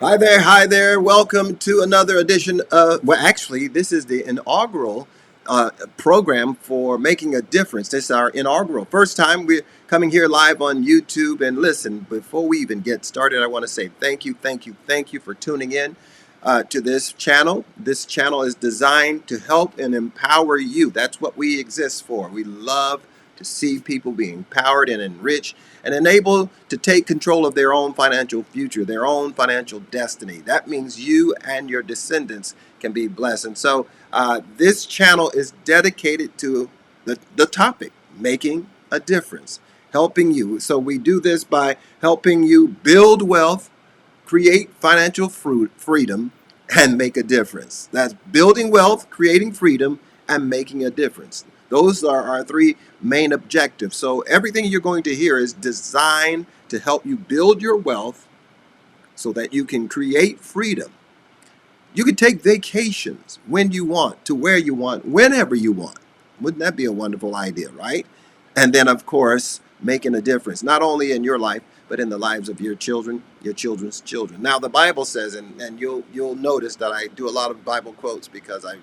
Hi there. Welcome to another edition actually, this is the inaugural program for Making a Difference. This is our inaugural. First time we're coming here live on YouTube. And listen, before we even get started, I want to say thank you for tuning in to this channel. This channel is designed to help and empower you. That's what we exist for. We love to see people be empowered and enriched and enabled to take control of their own financial future, their own financial destiny. That means you and your descendants can be blessed. And so this channel is dedicated to the topic, making a difference, helping you. So we do this by helping you build wealth, create financial freedom, and make a difference. That's building wealth, creating freedom, and making a difference. Those are our three main objectives. So everything you're going to hear is designed to help you build your wealth so that you can create freedom. You can take vacations when you want, to where you want, whenever you want. Wouldn't that be a wonderful idea, right? And then, of course, making a difference, not only in your life, but in the lives of your children, your children's children. Now, the Bible says, and you'll notice that I do a lot of Bible quotes because I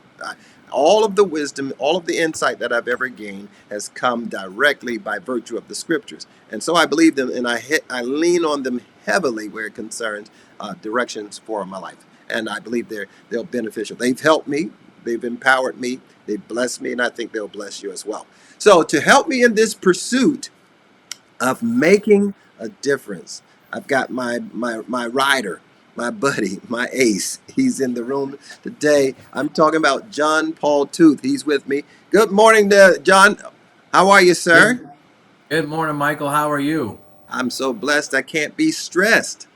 all of the wisdom, all of the insight that I've ever gained has come directly by virtue of the scriptures. And so I believe them, and I lean on them heavily where it concerns directions for my life. And I believe they're beneficial. They've helped me, they've empowered me, they've blessed me, and I think they'll bless you as well. So to help me in this pursuit of making a difference, I've got my rider, my buddy, my ace. He's in the room today. I'm talking about John Paul Tooth. He's with me. Good morning, John. How are you, Good, sir? good morning, Michael. How are you? I'm so blessed I can't be stressed.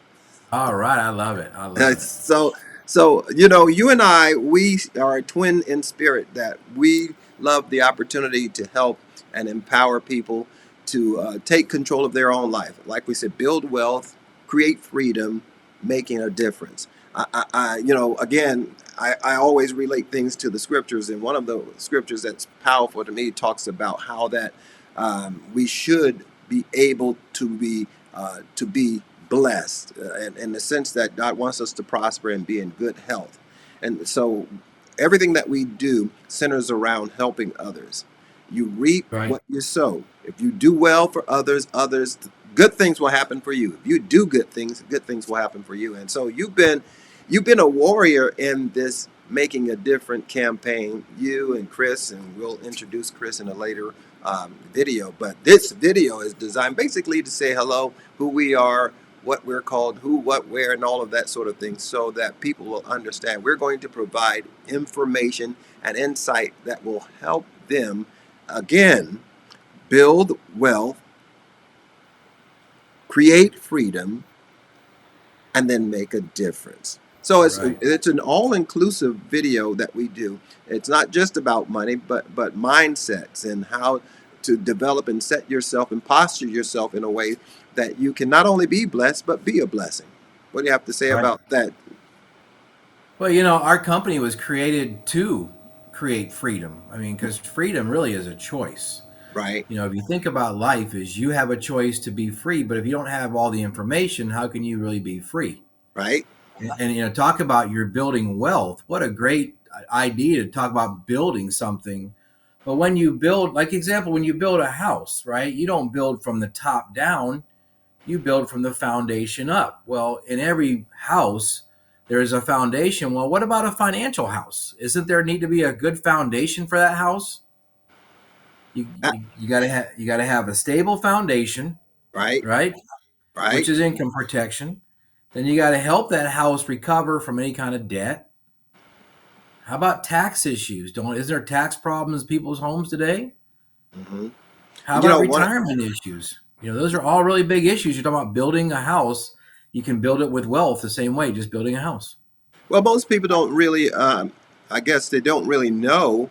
All right, I love it. I Uh, love it. so, so you and I, we are a twin in spirit. That we love the opportunity to help and empower people to take control of their own life. Like we said, build wealth, create freedom, making a difference. Again, I always relate things to the scriptures, and one of the scriptures that's powerful to me talks about how that we should be able to be blessed, in the sense that God wants us to prosper and be in good health. And so everything that we do centers around helping others. You reap Right. what you sow. If you do well for others, good things will happen for you. If you do good things will happen for you. And so you've been a warrior in this making a different campaign. You and Chris, and we'll introduce Chris in a later video. But this video is designed basically to say hello, who we are, what we're called, who, what, where, and all of that sort of thing, so that people will understand. We're going to provide information and insight that will help them, again, build wealth, create freedom, and then make a difference. So Right. it's an all-inclusive video that we do. It's not just about money, but mindsets and how to develop and set yourself and posture yourself in a way that you can not only be blessed but be a blessing. What do you have to say Right. about that? Well, our company was created to create freedom. I mean, because freedom really is a choice. Right, If you think about life, is you have a choice to be free, but if you don't have all the information, how can you really be free? right, And talk about you're building wealth. What a great idea to talk about building something. But when you build, like example, when you build a house, right? You don't build from the top down, you build from the foundation up. Well, in every house, there is a foundation. Well, what about a financial house? Isn't there need to be a good foundation for that house? You ah, you, you got to have a stable foundation, right, right? Which right. is income protection. Then you got to help that house recover from any kind of debt. How about tax issues? Don't Is there tax problems in people's homes today? hmm How You about know, one. retirement issues? Those are all really big issues. You're talking about building a house. You can build it with wealth the same way, just building a house. Well, most people don't really. I guess they don't really know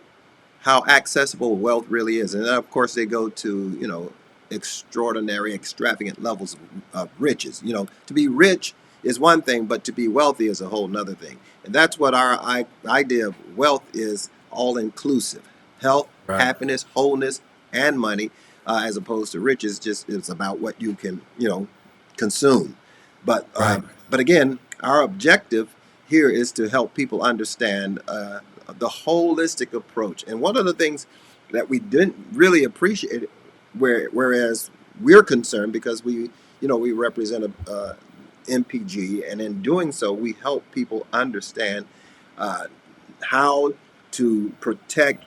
how accessible wealth really is. And then, of course, they go to, extraordinary, extravagant levels of riches. To be rich is one thing, but to be wealthy is a whole nother thing. And that's what our idea of wealth is, all inclusive: health, Right. happiness, wholeness, and money, as opposed to riches. Just it's about what you can, consume. But Right. but again, Our objective here is to help people understand the holistic approach. And one of the things that we didn't really appreciate, whereas we're concerned because we represent a MPG, and in doing so, we help people understand uh, how to protect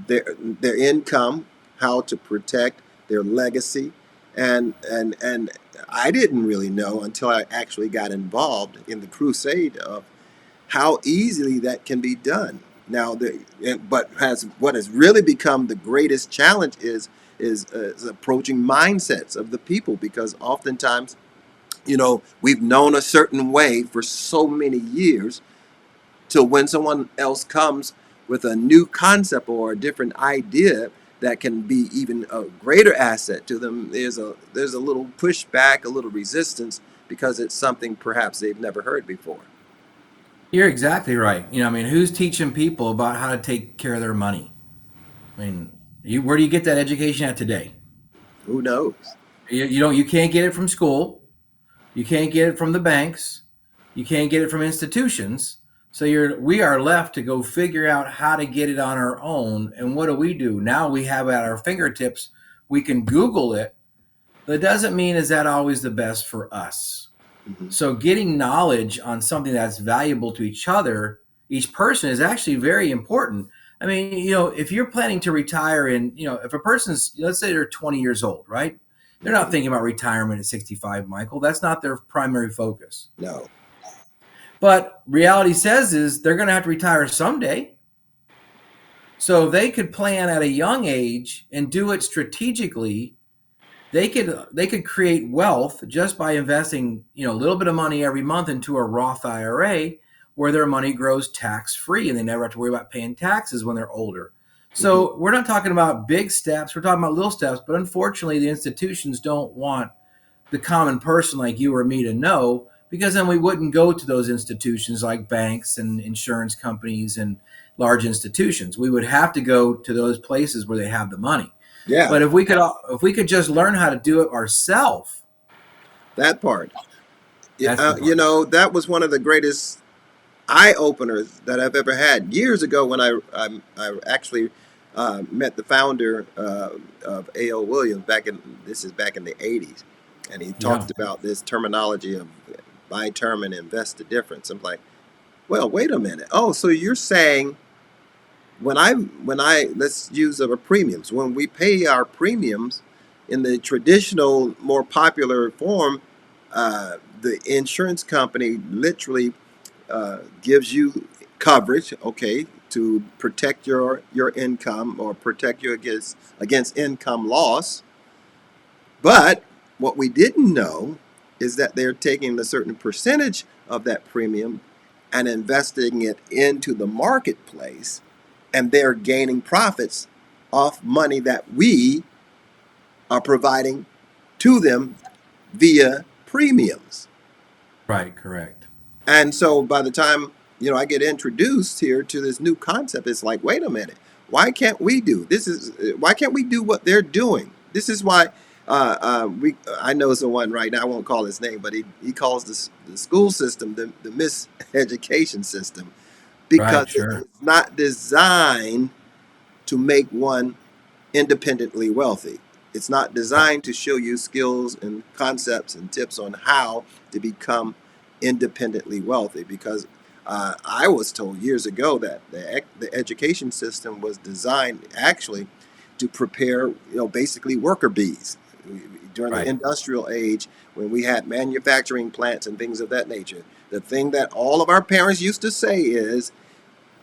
their income, how to protect their legacy, and I didn't really know until I actually got involved in the crusade of how easily that can be done. Now, but has what has really become the greatest challenge is approaching mindsets of the people, because oftentimes, we've known a certain way for so many years, till when someone else comes with a new concept or a different idea that can be even a greater asset to them, there's a little pushback, a little resistance, because it's something perhaps they've never heard before. You're exactly right. I mean, who's teaching people about how to take care of their money? I mean, where do you get that education at today? Who knows? You can't get it from school. You can't get it from the banks. You can't get it from institutions. So we are left to go figure out how to get it on our own. And what do? Now we have at our fingertips. We can Google it. That doesn't mean is that always the best for us. Hmm. So getting knowledge on something that's valuable to each other, each person, is actually very important. I mean, if you're planning to retire, and if a person's, let's say they're 20 years old, right? They're not Hmm. thinking about retirement at 65, Michael. That's not their primary focus. No. But reality says is they're going to have to retire someday. So they could plan at a young age and do it strategically. They could create wealth just by investing, a little bit of money every month into a Roth IRA, where their money grows tax free and they never have to worry about paying taxes when they're older. Hmm. So we're not talking about big steps, we're talking about little steps, but unfortunately the institutions don't want the common person like you or me to know, because then we wouldn't go to those institutions like banks and insurance companies and large institutions. We would have to go to those places where they have the money. Yeah, But if we could just learn how to do it ourselves, that part. Yeah, that's the part. that was one of the greatest eye openers that I've ever had. Years ago, when I actually met the founder of A.O. Williams, this is back in the '80s, and he Yeah. talked about this terminology of buy term and invest the difference. I'm like, well, wait a minute. Oh, so you're saying when I let's use our premiums, when we pay our premiums in the traditional, more popular form, the insurance company literally gives you coverage, okay, to protect your income, or protect you against income loss. But what we didn't know is that they're taking a certain percentage of that premium and investing it into the marketplace, and they're gaining profits off money that we are providing to them via premiums. Right. Correct. And so by the time, I get introduced here to this new concept, it's like, wait a minute, why can't we do what they're doing? This is why we I know someone right now, I won't call his name, but he calls the school system the miseducation system, because Right. Sure. it's not designed to make one independently wealthy. It's not Right. designed to show you skills and concepts and tips on how to become independently wealthy. Because I was told years ago that the education system was designed actually to prepare, basically worker bees. During the Right. industrial age, when we had manufacturing plants and things of that nature, the thing that all of our parents used to say is,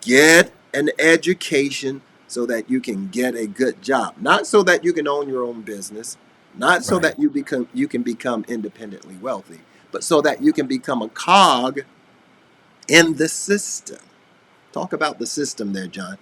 get an education so that you can get a good job, not so that you can own your own business, not so Right. that you can become independently wealthy, but so that you can become a cog in the system. Talk about the system there, John.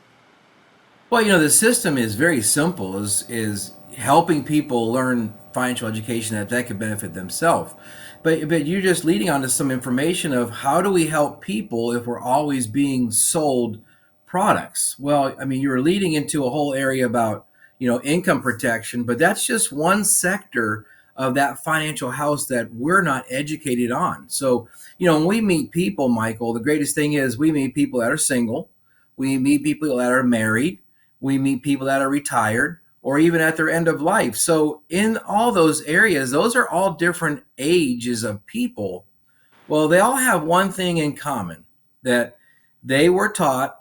Well, the system is very simple. Is helping people learn financial education that could benefit themselves. But you're just leading on to some information of how do we help people if we're always being sold products. Well, I mean, you're leading into a whole area about income protection, but that's just one sector of that financial house that we're not educated on. So, when we meet people, Michael, the greatest thing is we meet people that are single, we meet people that are married, we meet people that are retired, or even at their end of life. So, in all those areas, those are all different ages of people. Well, they all have one thing in common, that they were taught,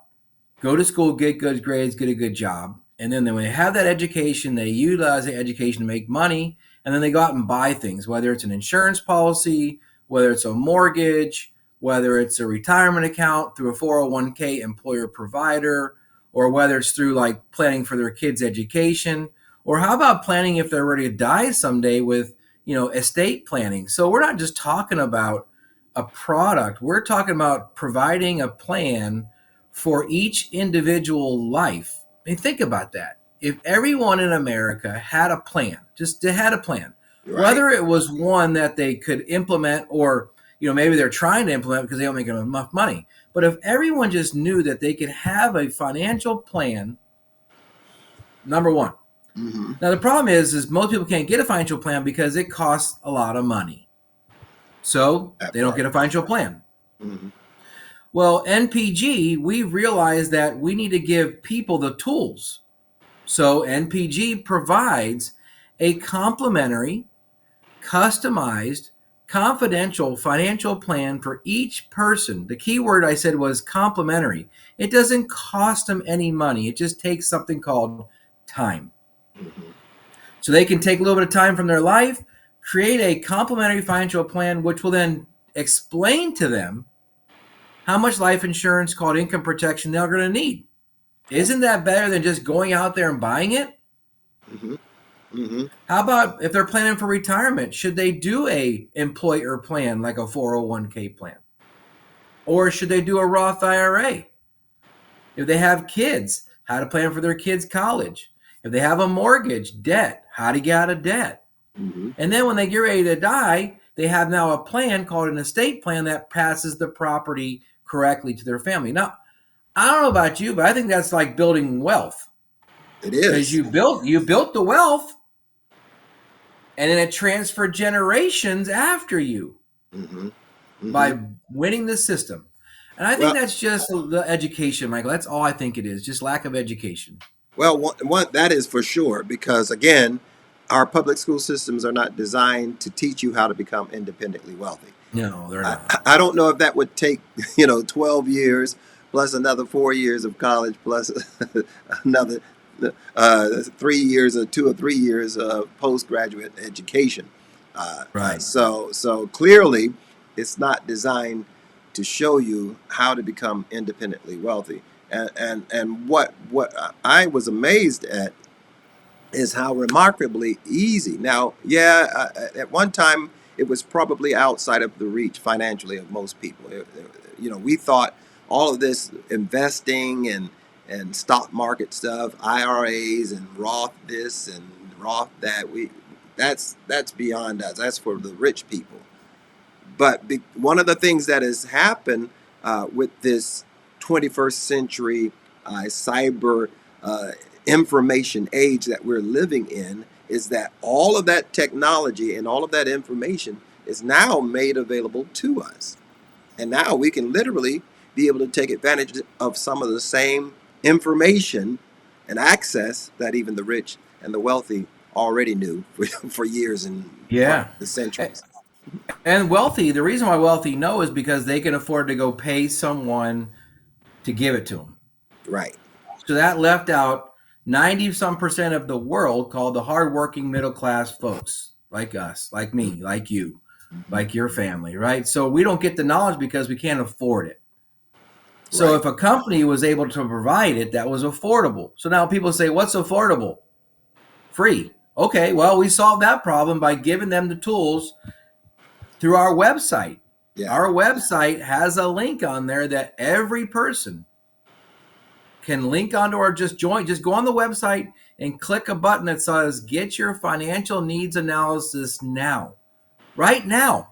go to school, get good grades, get a good job. And then when they have that education, they utilize the education to make money. And then they go out and buy things, whether it's an insurance policy, whether it's a mortgage, whether it's a retirement account through a 401k employer provider, or whether it's through like planning for their kids' education. Or how about planning if they're ready to die someday with, estate planning? So we're not just talking about a product, we're talking about providing a plan for each individual life. I mean, think about that. If everyone in America had a plan, just they had a plan, Right. whether it was one that they could implement or, maybe they're trying to implement because they don't make enough money. But if everyone just knew that they could have a financial plan, number one. Mm-hmm. Now, the problem is most people can't get a financial plan because it costs a lot of money. So That they don't part. get a financial plan. Mm-hmm. Well, NPG, we realized that we need to give people the tools. So NPG provides a complimentary, customized, confidential financial plan for each person. The key word I said was complimentary. It doesn't cost them any money. It just takes something called time. Mm-hmm. So they can take a little bit of time from their life, create a complimentary financial plan, which will then explain to them how much life insurance called income protection they're going to need. Isn't that better than just going out there and buying it? Mm-hmm. Mm-hmm. How about if they're planning for retirement? Should they do a employer plan like a 401k plan? Or should they do a Roth IRA? If they have kids, how to plan for their kids' college. If they have a mortgage, debt, how to get out of debt. Mm-hmm. And then when they get ready to die, they have now a plan called an estate plan that passes the property correctly to their family. Now, I don't know about you, but I think that's like building wealth, It because is. you built the wealth, and then it transferred generations after you Mm-hmm. Mm-hmm. by winning the system. And I think Well, that's just the education, Michael. That's all I think it is, just lack of education. one that is for sure because again, our public school systems are not designed to teach you how to become independently wealthy. No, they're I, not. I don't know if that would take 12 years plus another 4 years of college plus another 3 years or 2 or 3 years of postgraduate education. Right. So clearly, it's not designed to show you how to become independently wealthy. And what I was amazed at is how remarkably easy. Now, yeah, at one time it was probably outside of the reach financially of most people. We thought all of this investing and stock market stuff, IRAs and Roth this and Roth that, that's beyond us. That's for the rich people. But one of the things that has happened with this 21st century cyber information age that we're living in is that all of that technology and all of that information is now made available to us. And now we can literally be able to take advantage of some of the same information and access that even the rich and the wealthy already knew for years and Yeah. the centuries. And wealthy, the reason why wealthy know is because they can afford to go pay someone to give it to them. Right. So that left out 90 some percent of the world, called the hardworking middle class folks like us, like me, like you, Mm-hmm. like your family, right? So we don't get the knowledge because we can't afford it. So Right. if a company was able to provide it that was affordable. So now people say, what's affordable? Free. Okay, well, we solved that problem by giving them the tools through our website. Yeah. Our website has a link on there that every person can link onto, or just join. Just go on the website and click a button that says get your financial needs analysis now. Right now.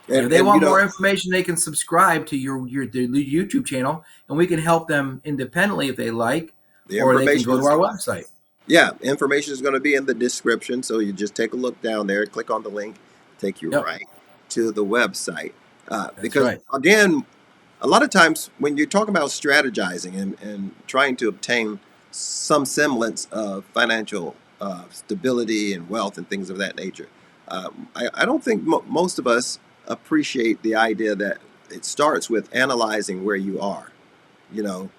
And if they And want more information, they can subscribe to your the YouTube channel, and we can help them independently if they like, the or they can information go to is our website. Yeah, information is going to be in the description, so you just take a look down there, click on the link, take you Yep, right to the website. that's Because right. again, a lot of times when you talk about strategizing and trying to obtain some semblance of financial stability and wealth and things of that nature, I don't think most of us appreciate the idea that it starts with analyzing where you are. You know,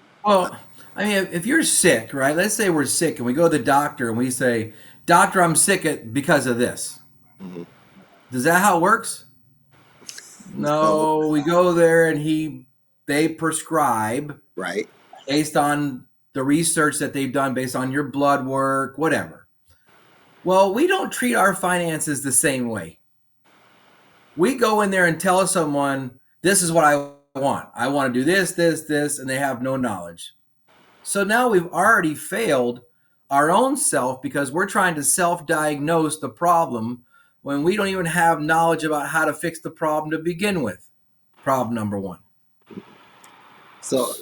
uh, Well, I mean, if you're sick, right? Let's say we're sick and we go to the doctor and we say, "Doctor, I'm sick because of this." mhm, Does that how it works? no, No, we go there and they prescribe right? based on the research that they've done, based on your blood work, whatever. Well, we don't treat our finances the same way. We go in there and tell someone, "This is what I want. I want to do this, this, this," and they have no knowledge. So now we've already failed our own self because we're trying to self diagnose the problem when we don't even have knowledge about how to fix the problem to begin with. Problem number one. So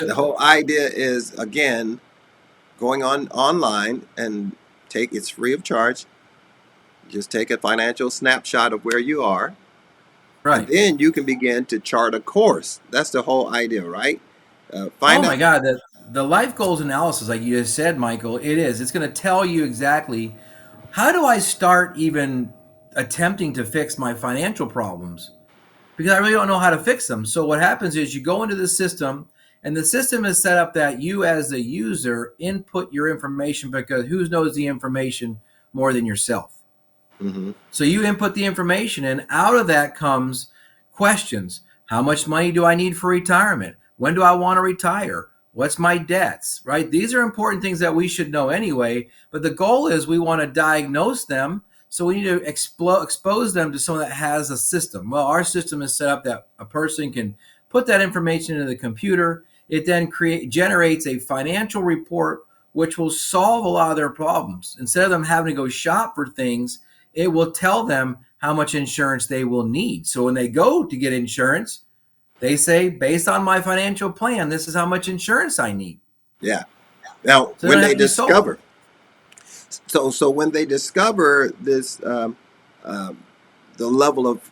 the So, whole idea is again going on online and take it's free of charge. Just take a financial snapshot of where you are, and right. then you can begin to chart a course. That's the whole idea, right? Oh Find my out. God. The life goals analysis, like you just said, Michael, it is. It's going to tell you exactly how do I start even attempting to fix my financial problems because I really don't know how to fix them. So what happens is you go into the system and the system is set up that you as the user input your information because who knows the information more than yourself. Hmm. So you input the information, and out of that comes questions. How much money do I need for retirement? When do I want to retire? What's my debts? Right? These are important things that we should know anyway. But the goal is we want to diagnose them. So we need to expose them to someone that has a system. Well, our system is set up that a person can put that information into the computer. It then generates a financial report which will solve a lot of their problems. Instead of them having to go shop for things, it will tell them how much insurance they will need. So when they go to get insurance, they say, based on my financial plan, this is how much insurance I need. Yeah. Now, So they when don't have they to be sold. discover, so when they discover this, the level of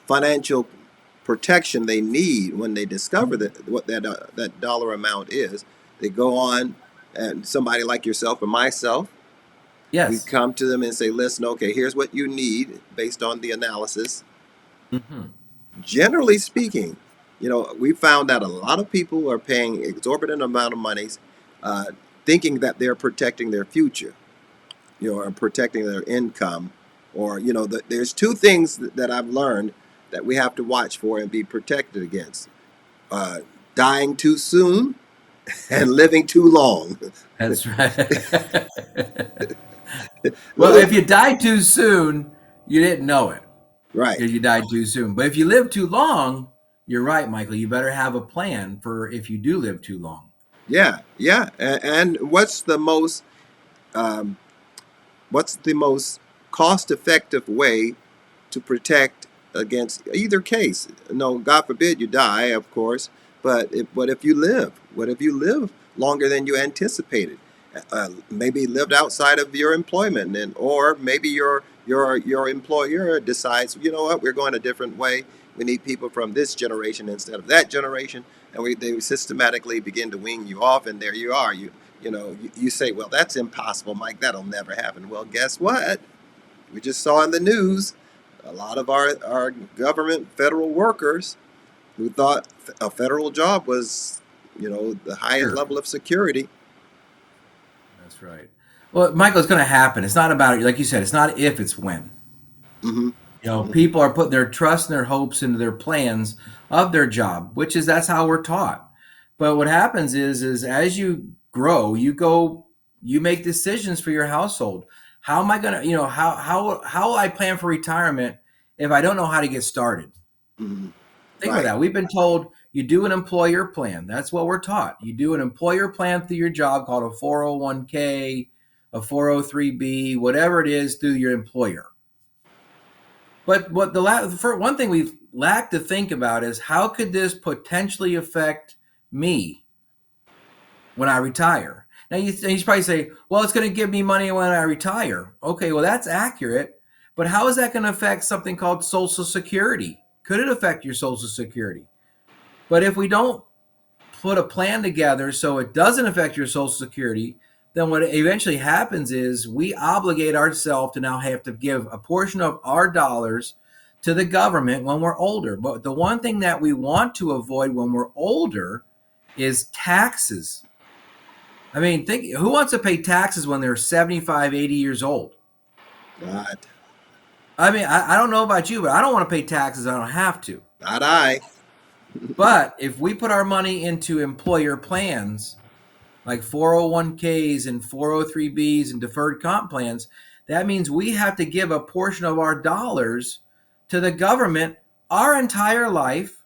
financial protection they need, when they discover that what that dollar amount is, they go on, and somebody like yourself or myself, we Yes. come to them and say, listen, okay, here's what you need based on the analysis. Hmm. Generally speaking, we found that a lot of people are paying exorbitant amount of monies, uh, thinking that they're protecting their future, or protecting their income, or there's two things that I've learned that we have to watch for and be protected against: uh, dying too soon and living too long. That's right. Well, Those if you die too soon, you didn't know it right. because you died too soon. But if you live too long, you're right, Michael. You better have a plan for if you do live too long. Yeah, yeah. And um, what's the most cost-effective way to protect against either case? No, God forbid you die, of course, but what if you live? What if you live longer than you anticipated? Maybe lived outside of your employment, and or maybe your employer decides, you know what, we're going a different way. We need people from this generation instead of that generation, and they systematically begin to wing you off, and there you are. You say, well, that's impossible, Mike. That'll never happen. Well, guess what? We just saw in the news a lot of our government federal workers who thought a federal job was, the highest Sure. level of security. That's right. Well, Michael, it's going to happen. It's not about, like you said, it's not if, it's when. Hmm. Hmm. People are putting their trust and their hopes into their plans of their job, which is that's how we're taught. But what happens is as you grow, you make decisions for your household. How am I going to, how will I plan for retirement if I don't know how to get started? Hmm. Think about Right. that. We've been told you do an employer plan. That's what we're taught. You do an employer plan through your job called a 401k, a 403b, whatever it is through your employer. But for one thing we lack to think about is how could this potentially affect me when I retire? Now you probably say, well, it's going to give me money when I retire. Okay, well, that's accurate. But how is that going to affect something called Social Security? Could it affect your Social Security? But if we don't put a plan together so it doesn't affect your Social Security, then what eventually happens is we obligate ourselves to now have to give a portion of our dollars to the government when we're older. But the one thing that we want to avoid when we're older is taxes. I mean, think who wants to pay taxes when they're 75, 80 years old? Not, I mean, I don't know about you, but I don't want to pay taxes. I don't have to. not I. But if we put our money into employer plans like 401ks and 403bs and deferred comp plans, that means we have to give a portion of our dollars to the government our entire life.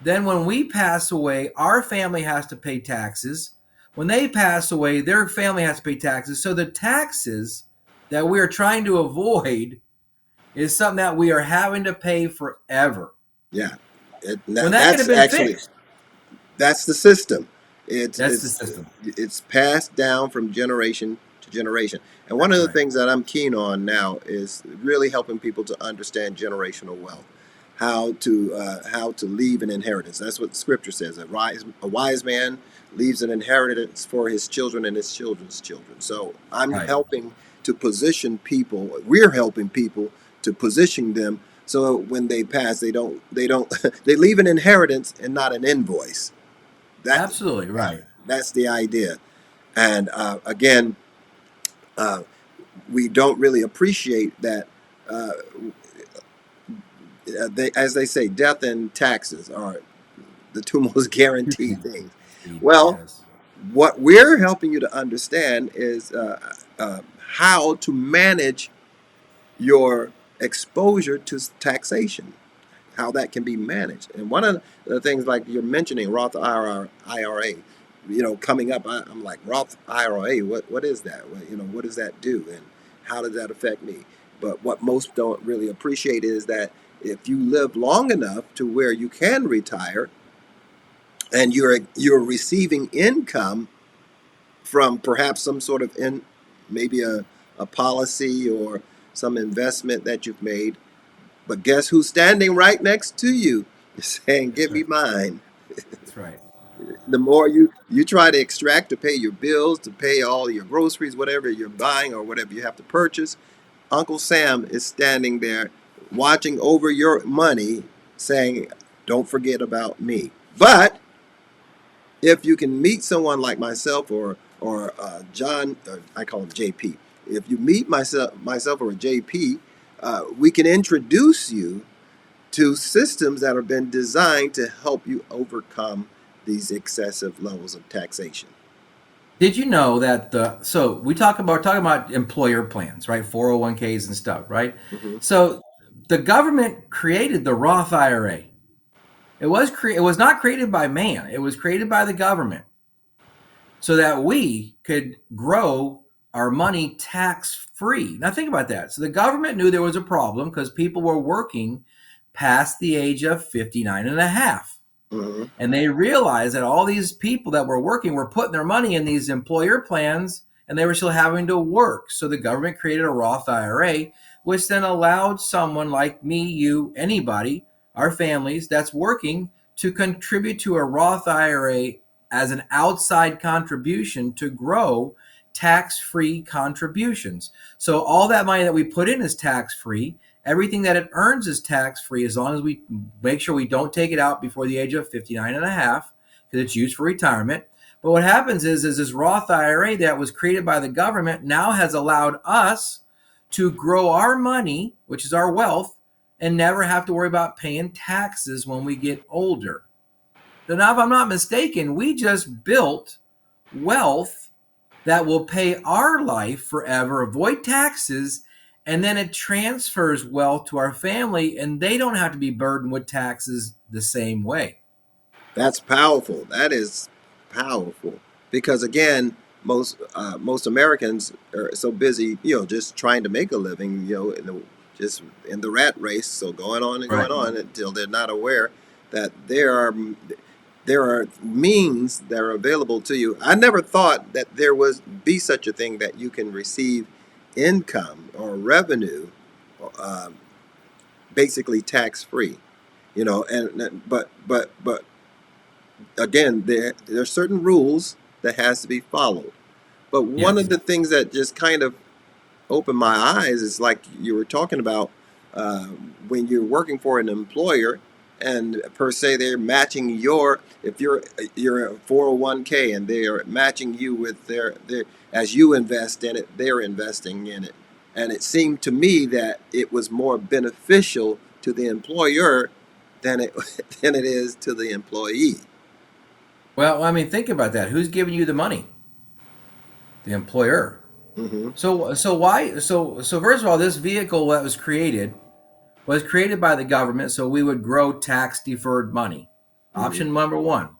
Then when we pass away, our family has to pay taxes. When they pass away, their family has to pay taxes. So the taxes that we are trying to avoid is something that we are having to pay forever. Yeah, When that could have that's been actually fixed. that's the system. That's the system. It's passed down from generation to generation. And one of That's the right. things that I'm keen on now is really helping people to understand generational wealth, how to leave an inheritance. That's what the scripture says. A wise man leaves an inheritance for his children and his children's children. So I'm Right. helping to position people. We're helping people to position them so when they pass, they don't they leave an inheritance and not an invoice. That Absolutely right. that's the idea. And again, uh, we don't really appreciate that. Uh, as they say, death and taxes are the two most guaranteed things. Well, Yes. what we're helping you to understand is how to manage your exposure to taxation, how that can be managed. And one of the things, like you're mentioning, Roth IRA, coming up, I'm like, Roth IRA, what is that? What does that do? And how does that affect me? But what most don't really appreciate is that if you live long enough to where you can retire and you're receiving income from perhaps some sort of maybe a policy or some investment that you've made, but guess who's standing right next to you saying, That's give me right. mine? That's right. The more you try to extract to pay your bills, to pay all your groceries, whatever you're buying or whatever you have to purchase, Uncle Sam is standing there watching over your money saying, don't forget about me. But if you can meet someone like myself or John, or I call him JP. If you meet myself or JP, we can introduce you to systems that have been designed to help you overcome these excessive levels of taxation. Did you know that the so we talking about employer plans, right? 401ks and stuff, right? Hmm. So the government created the Roth IRA. It was not created by man. It was created by the government so that we could grow our money tax free. Now think about that. So the government knew there was a problem because people were working past the age of 59 and a half. Hmm. And they realized that all these people that were working were putting their money in these employer plans and they were still having to work. So the government created a Roth IRA, which then allowed someone like me, you, anybody, our families that's working to contribute to a Roth IRA as an outside contribution to grow tax free contributions. So all that money that we put in is tax free. Everything that it earns is tax free as long as we make sure we don't take it out before the age of 59 and a half because it's used for retirement. But what happens is this Roth IRA that was created by the government now has allowed us to grow our money, which is our wealth, and never have to worry about paying taxes when we get older. So now, if I'm not mistaken, we just built wealth that will pay our life forever, avoid taxes, and then it transfers wealth to our family, and they don't have to be burdened with taxes the same way. That's powerful. That is powerful because again, most Americans are so busy, just trying to make a living, just in the rat race. So going on and Right. going on until they're not aware that there are there are means that are available to you. I never thought that there was be such a thing that you can receive income or revenue, uh, basically tax free. You know, but again, there are certain rules that has to be followed. But one of Yes. the things that just kind of opened my eyes is like you were talking about, uh, when you're working for an employer, and per se they're matching your, if you're a 401k and they are matching you with their as you invest in it, they're investing in it. And it seemed to me that it was more beneficial to the employer than it than it is to the employee. Well, I mean, think about that. Who's giving you the money? The employer. Hmm. So why? So first of all, this vehicle that was created by the government so we would grow tax deferred money. Hmm. Option number one.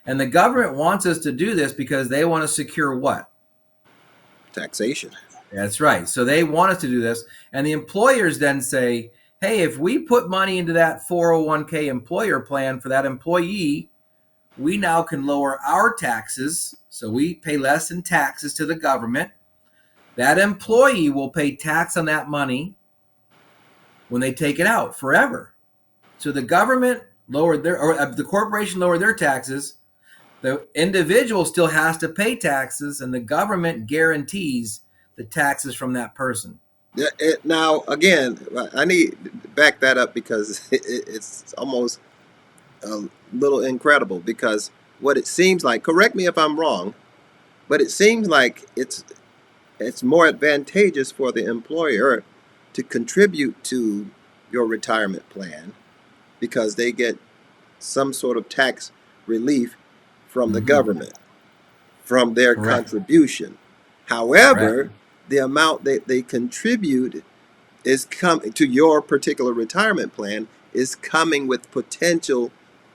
And the government wants us to do this because they want to secure what? Taxation. That's right. So they want us to do this. And the employers then say, hey, if we put money into that 401k employer plan for that employee, we now can lower our taxes. So we pay less in taxes to the government. That employee will pay tax on that money when they take it out forever. So the government lowered their, or the corporation lowered their taxes. The individual still has to pay taxes, and the government guarantees the taxes from that person. Now, again, I need to back that up because it's almost a little incredible. Because what it seems like, correct me if I'm wrong, but it seems like it's more advantageous for the employer to contribute to your retirement plan because they get some sort of tax relief from the Mm-hmm. government from their Correct. contribution. Correct. However, the amount that they contribute is coming to your particular retirement plan is coming with potential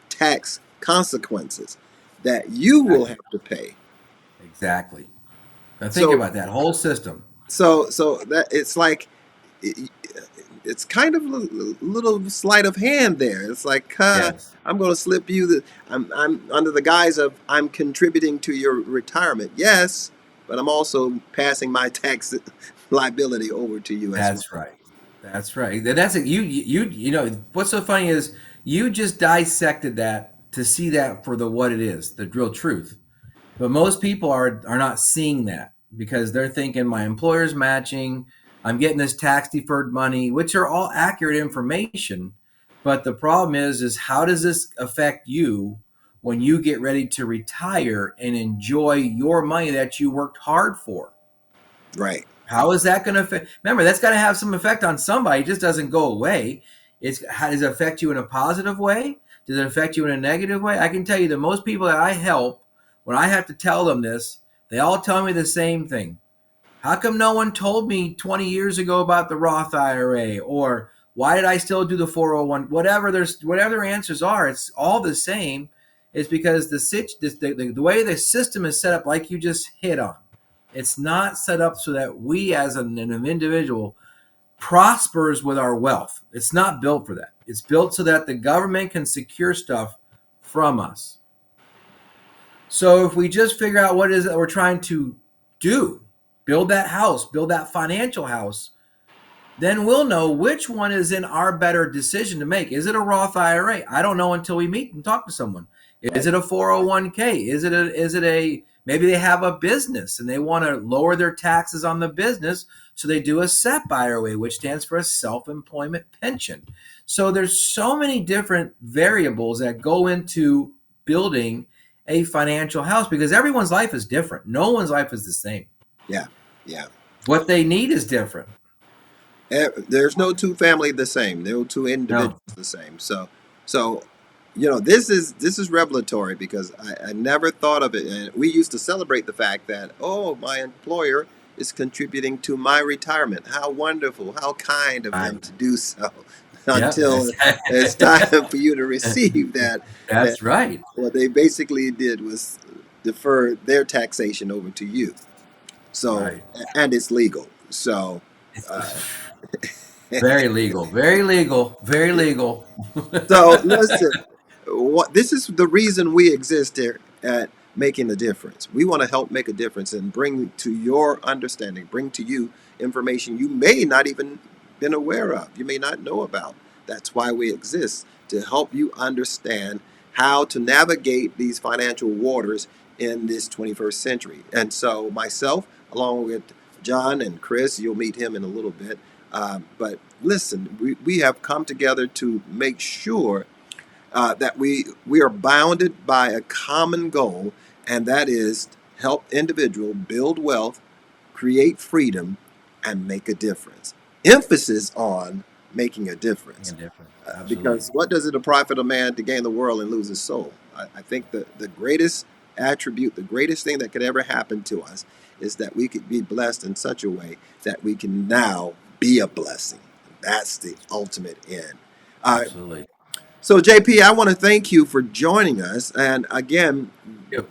tax consequences that you will Exactly. have to pay. Exactly. Now think So about that whole system. so that it's like it's kind of a little sleight of hand there. It's like, Yes. I'm going to slip you the, I'm under the guise of I'm contributing to your retirement. Yes, but I'm also passing my tax liability over to you as well. That's right. That's right. That's it. You know what's so funny is you just dissected that to see that for the what it is, the real truth. But most people are not seeing that because they're thinking my employer's matching, I'm getting this tax deferred money, which are all accurate information. But the problem is how does this affect you when you get ready to retire and enjoy your money that you worked hard for? Right. How is that going to affect? Remember, that's got to have some effect on somebody. It just doesn't go away. How does it affect you in a positive way? Does it affect you in a negative way? I can tell you that most people that I help, when I have to tell them this, they all tell me the same thing. How come no one told me 20 years ago about the Roth IRA? Or why did I still do the 401? Whatever their answers are, it's all the same. It's because the way the system is set up, like you just hit on, it's not set up so that we as an individual prospers with our wealth. It's not built for that. It's built so that the government can secure stuff from us. So if we just figure out what it is that we're trying to do, build that house, build that financial house, then we'll know which one is in our better decision to make. Is it a Roth IRA? I don't know until we meet and talk to someone. Is Right. it a 401k? Is it a maybe they have a business and they want to lower their taxes on the business, so they do a SEP IRA, which stands for a self-employment pension. So there's so many different variables that go into building a financial house because everyone's life is different. No one's life is the same. Yeah. Yeah. What they need is different. There's no two family the same. No two individuals No. the same. So, this is revelatory because I never thought of it. And we used to celebrate the fact that, oh, my employer is contributing to my retirement. How wonderful! How kind of them Right. to do so. Yep. Until it's time for you to receive that That's right. what they basically did was defer their taxation over to you. So, Right. and it's legal. So. Uh, It's very legal. Very legal. Very legal. So listen, this is the reason we exist here at Making a Difference. We want to help make a difference and bring to your understanding, bring to you information you may not even been aware of, you may not know about. That's why we exist, to help you understand how to navigate these financial waters in this 21st century. And so myself, along with John and Chris, you'll meet him in a little bit. But listen, we have come together to make sure that we are bounded by a common goal, and that is help individual build wealth, create freedom, and make a difference. Emphasis on making a difference. Making a difference. Because Absolutely. what does it profit a man to gain the world and lose his soul? I think the greatest attribute, the greatest thing that could ever happen to us is that we could be blessed in such a way that we can now be a blessing. That's the ultimate end. Uh, Absolutely. so, JP, I want to thank you for joining us. And again, Yep.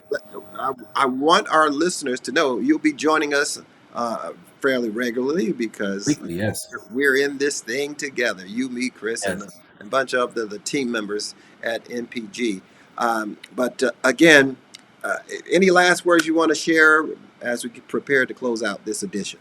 I want our listeners to know you'll be joining us uh, fairly regularly because Weekly, yes. we're in this thing together. You, me, Chris, and Yes. a bunch of the team members at NPG. But again, uh, any last words you want to share as we prepare to close out this edition?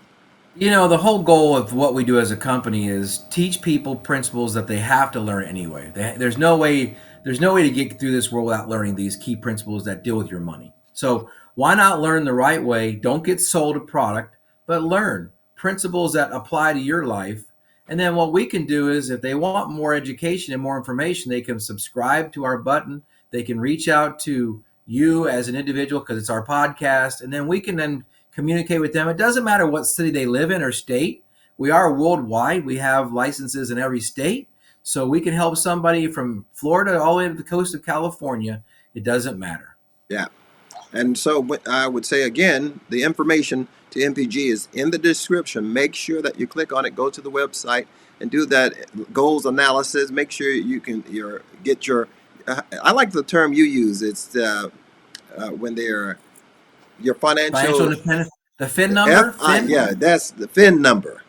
The whole goal of what we do as a company is teach people principles that they have to learn anyway. There's no way to get through this world without learning these key principles that deal with your money. So why not learn the right way? Don't get sold a product, but learn principles that apply to your life. And then what we can do is if they want more education and more information, they can subscribe to our button. They can reach out to you as an individual because it's our podcast. And then we can then communicate with them. It doesn't matter what city they live in or state. We are worldwide. We have licenses in every state. So we can help somebody from Florida all the way to the coast of California. It doesn't matter. Yeah. And so I would say again, the information to MPG is in the description. Make sure that you click on it, go to the website, and do that goals analysis. Make sure you can get your. I like the term you use. It's when they're your Financial financial independence, the FIN number, FI. FIN. Yeah, that's the FIN number.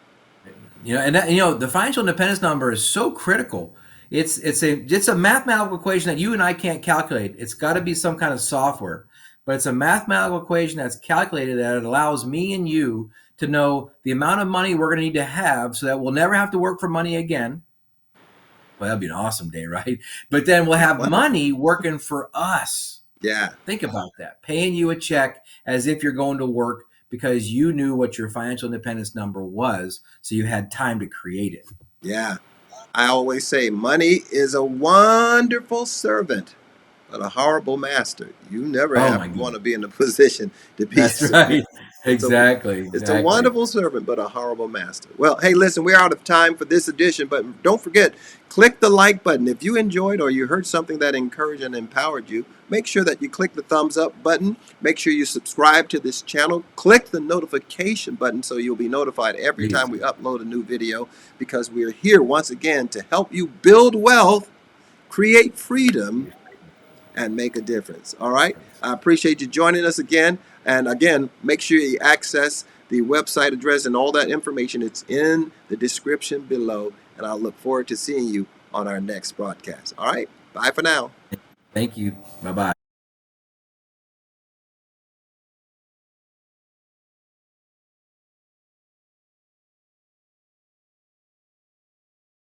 The financial independence number is so critical. It's a mathematical equation that you and I can't calculate. It's got to be some kind of software, but it's a mathematical equation that's calculated that it allows me and you to know the amount of money we're going to need to have so that we'll never have to work for money again. Well, that'd be an awesome day, right? But then we'll have money working for us. Yeah, Think about that. Paying you a check as if you're going to work because you knew what your financial independence number was, so you had time to create it. yeah. I always say money is a wonderful servant, but a horrible master. You never Oh have my want God. to be in a position to be That's served. right. So Exactly. it's a Exactly. wonderful servant, but a horrible master. Well, hey, listen, we're out of time for this edition, but don't forget, click the like button. If you enjoyed or you heard something that encouraged and empowered you, make sure that you click the thumbs up button. Make sure you subscribe to this channel. Click the notification button so you'll be notified every Please. time we upload a new video because we're here once again to help you build wealth, create freedom, and make a difference. All right. I appreciate you joining us again. And again, make sure you access the website address and all that information. It's in the description below. And I'll look forward to seeing you on our next broadcast. All right. Bye for now. Thank you. Bye bye.